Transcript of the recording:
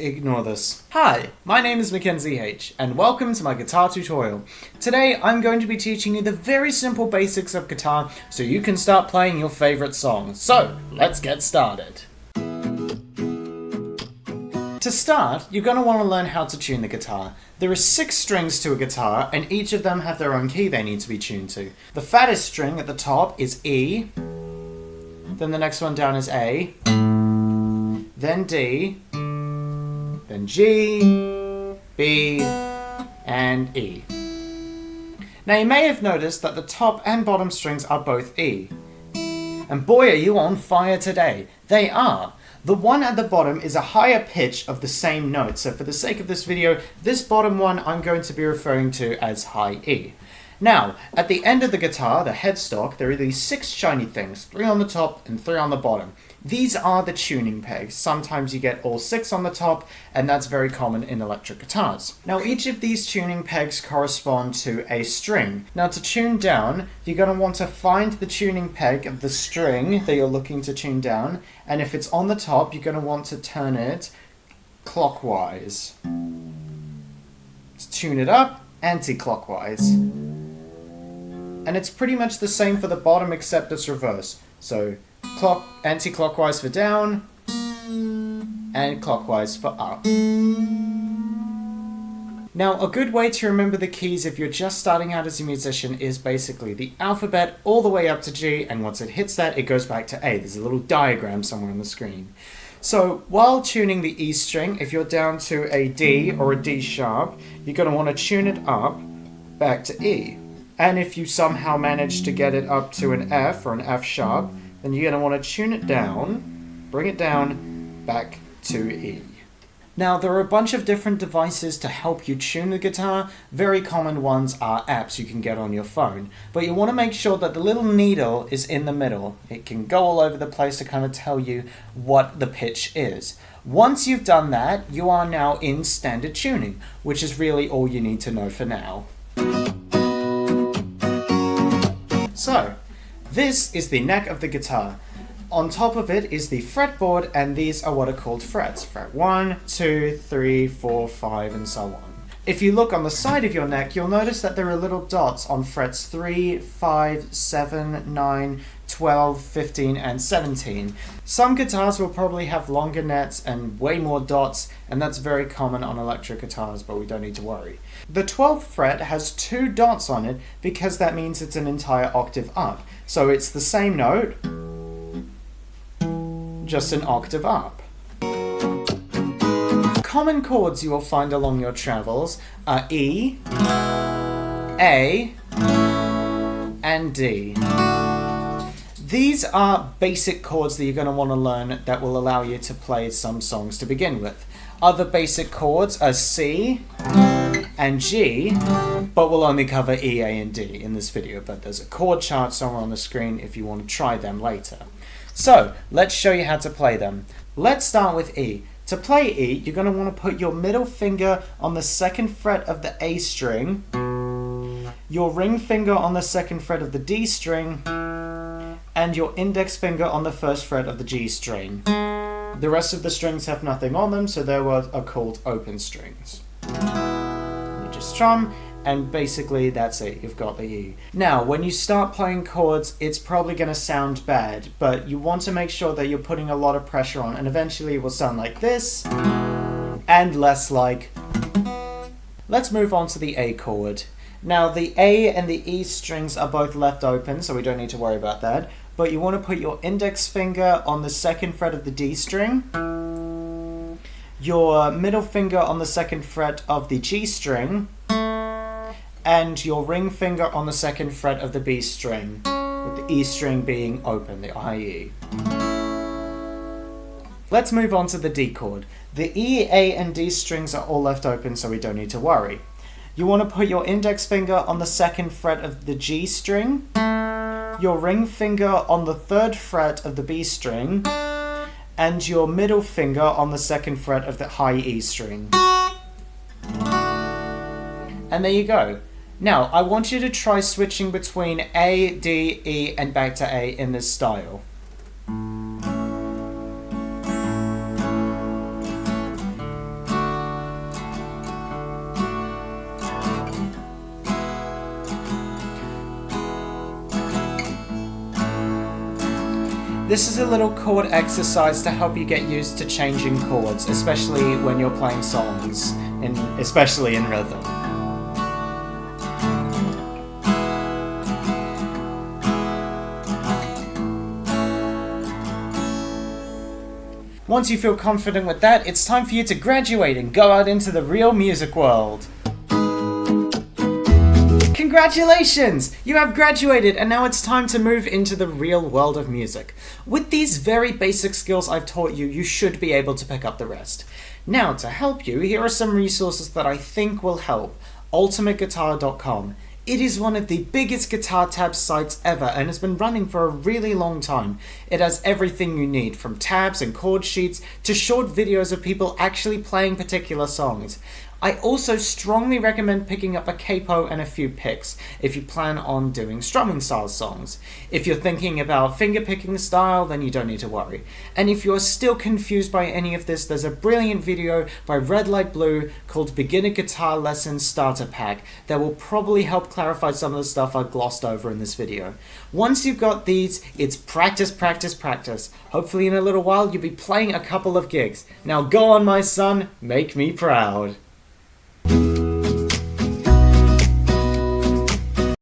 Ignore this. Hi, my name is Mackenzie H, and welcome to my guitar tutorial. Today I'm going to be teaching you the very simple basics of guitar so you can start playing your favorite songs. So, let's get started. To start, you're going to want to learn how to tune the guitar. There are 6 strings to a guitar, and each of them have their own key they need to be tuned to. The fattest string at the top is E, then the next one down is A, then D, then G, B, and E. Now you may have noticed that the top and bottom strings are both E. And boy, are you on fire today. They are. The one at the bottom is a higher pitch of the same note, so for the sake of this video, this bottom one I'm going to be referring to as high E. Now, at the end of the guitar, the headstock, there are these 6 shiny things, 3 on the top and 3 on the bottom. These are the tuning pegs. Sometimes you get all 6 on the top, and that's very common in electric guitars. Now, each of these tuning pegs correspond to a string. Now, to tune down, you're going to want to find the tuning peg of the string that you're looking to tune down, and if it's on the top, you're going to want to turn it clockwise. To tune it up, anti-clockwise. And it's pretty much the same for the bottom except it's reverse. So anti-clockwise for down and clockwise for up. Now, a good way to remember the keys if you're just starting out as a musician is basically the alphabet all the way up to G, and once it hits that, it goes back to A. There's a little diagram somewhere on the screen. So while tuning the E string, if you're down to a D or a D sharp, you're going to want to tune it up back to E. And if you somehow manage to get it up to an F or an F sharp, then you're going to want to tune it down, bring it down, back to E. Now, there are a bunch of different devices to help you tune the guitar. Very common ones are apps you can get on your phone. But you want to make sure that the little needle is in the middle. It can go all over the place to kind of tell you what the pitch is. Once you've done that, you are now in standard tuning, which is really all you need to know for now. So, this is the neck of the guitar. On top of it is the fretboard, and these are what are called frets. Fret 1, 2, 3, 4, 5, and so on. If you look on the side of your neck, you'll notice that there are little dots on frets 3, 5, 7, 9, 12, 15, and 17. Some guitars will probably have longer nets and way more dots, and that's very common on electric guitars, but we don't need to worry. The 12th fret has 2 dots on it because that means it's an entire octave up. So it's the same note, just an octave up. Common chords you will find along your travels are E, A, and D. These are basic chords that you're going to want to learn that will allow you to play some songs to begin with. Other basic chords are C and G, but we'll only cover E, A, and D in this video, but there's a chord chart somewhere on the screen if you want to try them later. So, let's show you how to play them. Let's start with E. To play E, you're going to want to put your middle finger on the 2nd fret of the A string, your ring finger on the 2nd fret of the D string, and your index finger on the 1st fret of the G string. The rest of the strings have nothing on them, so they are called open strings. You just strum, and basically that's it, you've got the E. Now, when you start playing chords, it's probably going to sound bad, but you want to make sure that you're putting a lot of pressure on, and eventually it will sound like this, and less like... Let's move on to the A chord. Now, the A and the E strings are both left open, so we don't need to worry about that, but you want to put your index finger on the 2nd fret of the D string, your middle finger on the 2nd fret of the G string, and your ring finger on the 2nd fret of the B string, with the E string being open, the high E. Let's move on to the D chord. The E, A, and D strings are all left open, so we don't need to worry. You want to put your index finger on the 2nd fret of the G string, your ring finger on the 3rd fret of the B string, and your middle finger on the 2nd fret of the high E string. And there you go. Now, I want you to try switching between A, D, E, and back to A in this style. This is a little chord exercise to help you get used to changing chords, especially when you're playing songs, and especially in rhythm. Once you feel confident with that, it's time for you to graduate and go out into the real music world. Congratulations! You have graduated, and now it's time to move into the real world of music. With these very basic skills I've taught you, you should be able to pick up the rest. Now, to help you, here are some resources that I think will help. ultimateguitar.com. It is one of the biggest guitar tabs sites ever and has been running for a really long time. It has everything you need, from tabs and chord sheets to short videos of people actually playing particular songs. I also strongly recommend picking up a capo and a few picks if you plan on doing strumming style songs. If you're thinking about fingerpicking style, then you don't need to worry. And if you're still confused by any of this, there's a brilliant video by Red Light Blue called Beginner Guitar Lessons Starter Pack that will probably help clarify some of the stuff I glossed over in this video. Once you've got these, it's practice, practice, practice. Hopefully in a little while you'll be playing a couple of gigs. Now go on, my son, make me proud.